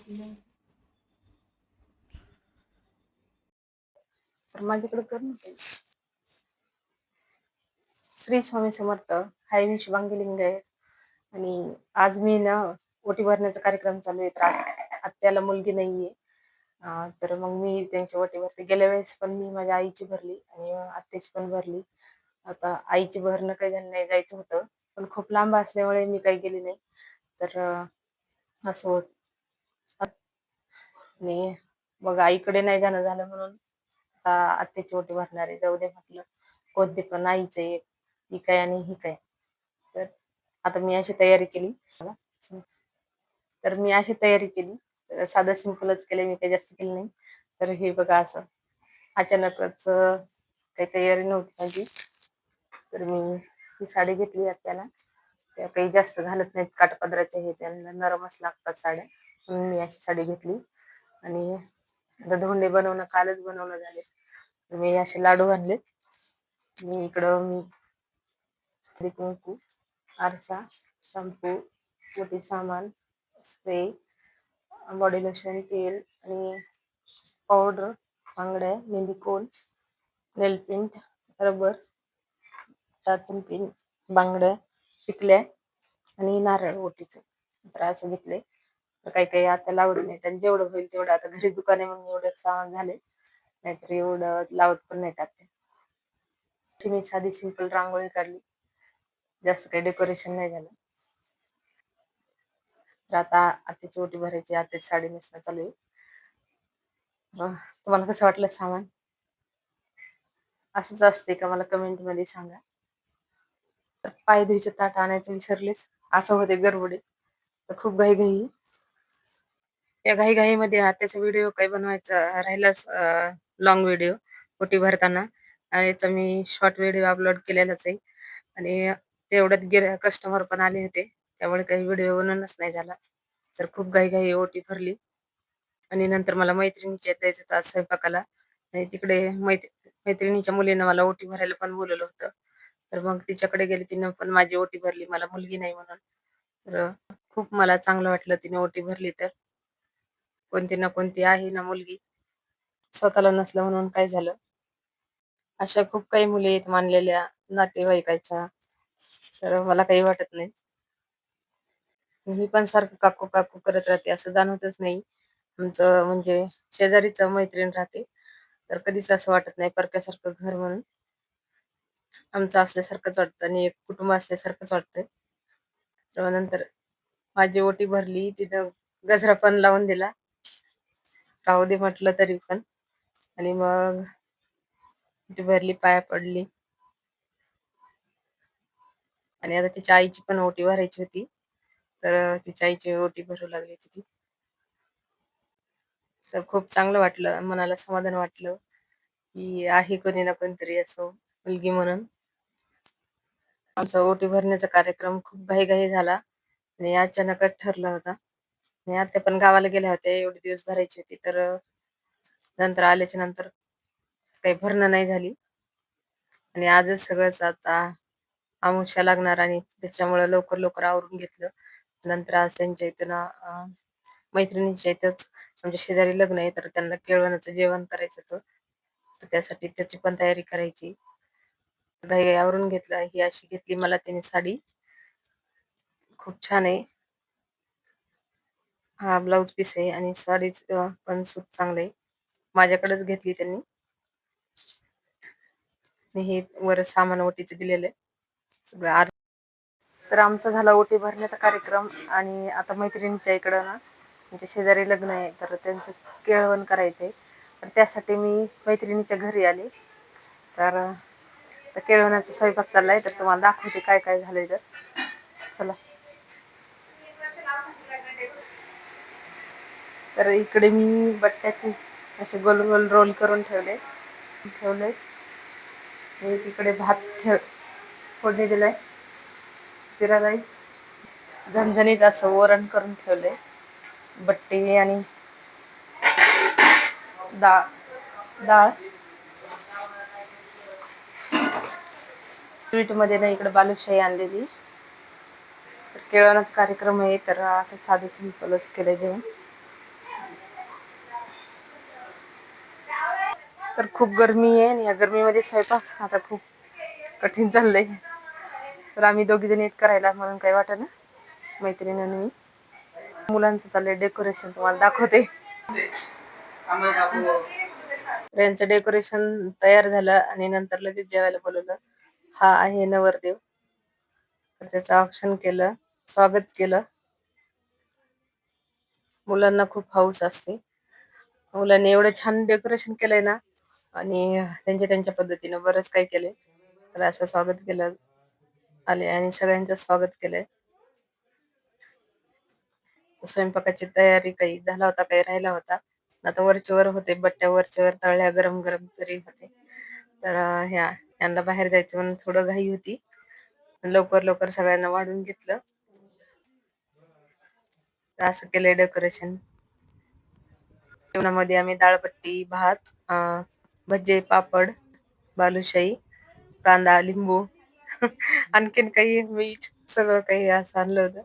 तर माझ्याकडे कर ना काही. श्री स्वामी समर्थ. हाय, मी शुभांगी लिंगे आणि आज मी ना ओटी भरण्याचा कार्यक्रम चालू आहे. तर आत्याला मुलगी नाहीये. तर मग मी त्यांची ओटी भरते. गेल्या वेळेस पण मी माझ्या आईची भरली आणि आत्याची पण भरली. आता आईची भरणं काही झालं नाही, जायचं होतं पण खूप लांब असल्यामुळे मी काही गेली नाही. तर असं होत आणि मग आईकडे नाही जाणं झालं म्हणून आता आत्याची ओटी भरणार आहे. जाऊ दे म्हटलं, कोणते पण आईचं एक, ती काय आणि ही काय. तर आता मी अशी तयारी केली. तर मी अशी तयारी केली, तर साधं सिंपलच केलं, मी काही जास्त केलं नाही. तर हे बघा, असं अचानकच काही तयारी नव्हती माझी. तर मी ही साडी घेतली आत्याला. त्या काही जास्त घालत नाहीत, काठापदराच्या हे, त्यांना नरमच लागतात साड्या, म्हणून मी अशी साडी घेतली. आणि आता धोंडे बनवणं कालच बनवणं झाले. तर मी असे लाडू आणले. मी इकडं कुंकू, आरसा, शॅम्पू, मोठी सामान, स्प्रे, बॉडी लोशन, तेल आणि पावडर, बांगड्या, मेहंदी कोन, नेल पेंट, रबर, टाचन पिन, बांगड्या, टिकल्या आणि नारळ ओटीचं. तर असं घेतले. तर काही काही आता लावत नाही, आणि जेवढं होईल तेवढं. आता घरी दुकान आहे म्हणून एवढं सामान झाले, नाहीतर एवढं लावत पण नाही आता. मी साधी सिंपल रांगोळी काढली, जास्त काही डेकोरेशन नाही झालं. तर आता आत्याची ओटी भरायची, आत्याची साडी नेसणं चालू आहे. तुम्हाला कसं वाटलं सामान? असंच असते का मला कमेंट मध्ये सांगा. तर पाय धुईचे ताट आणायचं विसरलेच, असं होते गडबडीत. तर खूप घाई या घाईमध्ये आत्याचा व्हिडिओ काही बनवायचा राहिलाच, लॉंग व्हिडिओ ओटी भरताना. आणि तर मी शॉर्ट व्हिडिओ अपलोड केलेलाच आहे. आणि तेवढ्यात कस्टमर पण आले होते, त्यामुळे काही व्हिडिओ बनवणंच नाही झाला. तर खूप घाई ओटी भरली. आणि नंतर मला मैत्रिणीच्या जायचं होतं आज स्वयंपाकाला, आणि तिकडे मैत्रिणीच्या मुलीनं मला ओटी भरायला पण बोलवलं होतं. तर मग तिच्याकडे गेले, तिनं पण माझी ओटी भरली, मला मुलगी नाही म्हणून. तर खूप मला चांगलं वाटलं तिने ओटी भरली. तर कोणती ना कोणती आहे ना मुलगी, स्वतःला नसलं म्हणून काय झालं. अशा खूप काही मुली आहेत मानलेल्या नातेवाईकाच्या. तर मला काही वाटत नाही. ही पण सारखं काकू काकू करत राहते असं जाणवतच नाही. आमचं म्हणजे शेजारीचं मैत्रीण राहते, तर कधीच असं वाटत नाही परक्यासारखं घर म्हणून. आमचं असल्यासारखंच वाटतं आणि एक कुटुंब असल्यासारखंच वाटतंय. तर नंतर माझी ओटी भरली, तिथं गजरा पण लावून दिला, राहू दे म्हटलं तरी पण. आणि मग ओटी भरली, पाया पडली. आणि आता तिच्या आईची पण ओटी भरायची होती, तर तिच्या आईची ओटी भरू लागली ती. तर खूप चांगलं वाटलं, मनाला समाधान वाटलं की आहे कोणी ना कोणतरी असं मुलगी म्हणून. आमचा ओटी भरण्याचा कार्यक्रम खूप घाई झाला आणि अचानकच ठरला होता. आणि आत्या पण गावाला गेल्या होत्या, एवढे दिवस भरायची होती. तर नंतर आल्याच्या नंतर काही भरणं नाही झाली. आणि आजच सगळंच आता अमावस्या लागणार, आणि त्याच्यामुळे लवकर आवरून घेतलं. नंतर आज त्यांच्या इथं ना मैत्रिणीच्या इथंच आमच्या शेजारी लग्न आहे, तर त्यांना केळवणाचं जेवण करायचं होतं. तर त्यासाठी त्याची पण तयारी करायची. घाई आवरून घेतलं. ही अशी घेतली मला त्याने साडी, खूप छान आहे. हा ब्लाऊज पीस आहे आणि साडीच पण सूत चांगलं आहे. माझ्याकडेच घेतली त्यांनी. आणि हे वर सामान ओटीचं दिलेलं आहे सगळं. तर आमचा झाला ओटी भरण्याचा कार्यक्रम. आणि आता मैत्रिणीच्या इकडं ना म्हणजे शेजारी लग्न आहे, तर त्यांचं केळवण करायचंय. तर त्यासाठी मी मैत्रिणीच्या घरी आले. तर केळवणाचा स्वयंपाक चाललाय, तर तुम्हाला दाखवते काय काय झालंय. तर चला. तर इकडे मी बट्ट्याची असे गोल गोल रोल करून ठेवले. आणि तिकडे भात फोडणी दिलाय, जिरा राईस, झणझणीत असं वरण करून ठेवले. बट्टी आणि डाळ स्वीट मध्ये ना इकडे बालुशाही आणलेली. तर केळवणाचा कार्यक्रम आहे, तर असं साधं सिंपलच केलं जेवण. तर खूप गरमी आहे आणि या गरमीमध्ये स्वयंपाक आता खूप कठीण चाललंय. तर आम्ही दोघी जणी करायला म्हणून काही वाटत ना, मैत्रिणी आणि मी. मुलांचं चाललंय डेकोरेशन, तुम्हाला दाखवते. यांचं डेकोरेशन तयार झालं आणि नंतर लगेच जेवायला बोलवलं. हा आहे नवरदेव. तर त्याचं औक्षण केलं, स्वागत केलं. मुलांना खूप हौस असते. मुलांनी एवढं छान डेकोरेशन केलंय ना, आणि त्यांच्या पद्धतीनं बरंच काही केलंय. तर असं स्वागत केलं आले आणि सगळ्यांचं स्वागत केलंय. स्वयंपाकाची तयारी काही झाला होता, काही राहिला होता. आता वरचेवर होते, बट्ट्या वरचेवर तळल्या, गरम गरम तरी होते. तर यांना बाहेर जायचं म्हणून थोडं घाई होती. लवकर लवकर सगळ्यांना वाढून घेतलं. तर असं केलंय डेकोरेशन. जेवणामध्ये आम्ही डाळपट्टी, भात, भजे, पापड, बालुशाही, कांदा, लिंबू आणखीन काही मीठ, सगळं काही असं आणलं होतं.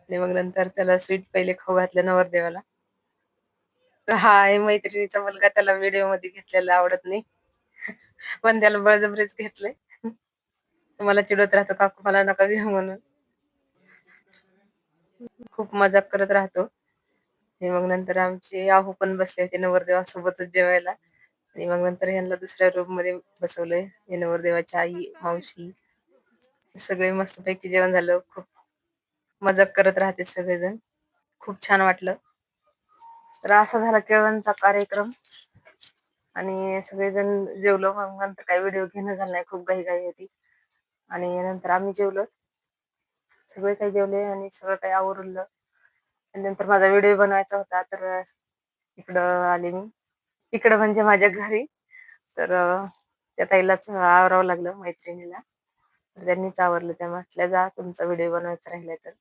आणि मग नंतर त्याला स्वीट पहिले खाऊ घातलं नवरदेवाला. तर हा आहे मैत्रिणीचा मुलगा, त्याला व्हिडिओ मध्ये घेतलेला आवडत नाही, पण त्याला बळजबरीच घेतलंय. तुम्हाला चिडवत राहतो, काकू मला नका घेऊ म्हणून. खूप मजाक करत राहतो. आणि मग नंतर आमचे आहू पण बसले होते नवरदेवासोबतच जेवायला. आणि मग नंतर ह्यांना दुसऱ्या रूम मध्ये बसवलंय. नवरदेवाची आई, मावशी, सगळे मस्तपैकी जेवण झालं. खूप मजाक करत राहते सगळेजण. खूप छान वाटलं. तर असा झाला केळवणचा कार्यक्रम. आणि सगळेजण जेवलो. मग नंतर काही व्हिडिओ घेणं झालं नाही, खूप घाई होती. आणि नंतर आम्ही जेवलो, सगळे काही जेवले आणि सगळं काही आवरलं. आणि नंतर माझा व्हिडिओ बनवायचा होता, तर इकडं आले मी. इकडं म्हणजे माझ्या घरी. तर त्या ताईलाच आवरावं लागलं, मैत्रिणीला. तर त्यांनीच आवरलं. त्या म्हटल्या, जा तुमचा व्हिडिओ बनवायचा राहिलाय तर.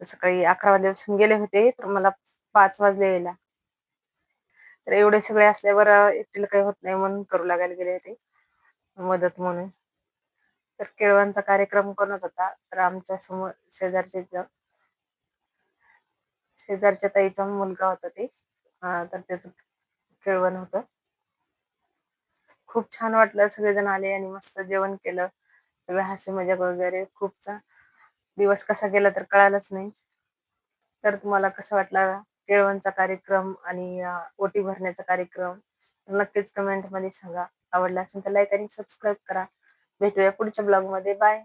सकाळी 11 वाजल्यापासून गेले होते, तर मला 5 वाजले यायला. तर एवढे सगळे असल्यावर एकटीला काही होत नाही म्हणून करू लागायला गेले होते मदत म्हणून. तर केळवणचा कार्यक्रम कोणाचा होता, तर आमच्या समोर शेजारच्या ताईचा मुलगा होता ते. तर त्याचं केळवण होतं. खूप छान वाटलं. सगळेजण आले आणि मस्त जेवण केलं. सगळं हास्य मजाक वगैरे. खूप दिवस कसा गेला तर कळालंच नाही. तर तुम्हाला कसा वाटला केळवणचा कार्यक्रम आणि ओटी भरण्याचा कार्यक्रम, नक्कीच कमेंट मध्ये सांगा. आवडला असेल तर लाईक आणि सबस्क्राईब करा. भेटूया पुढच्या ब्लॉग मध्ये. बाय.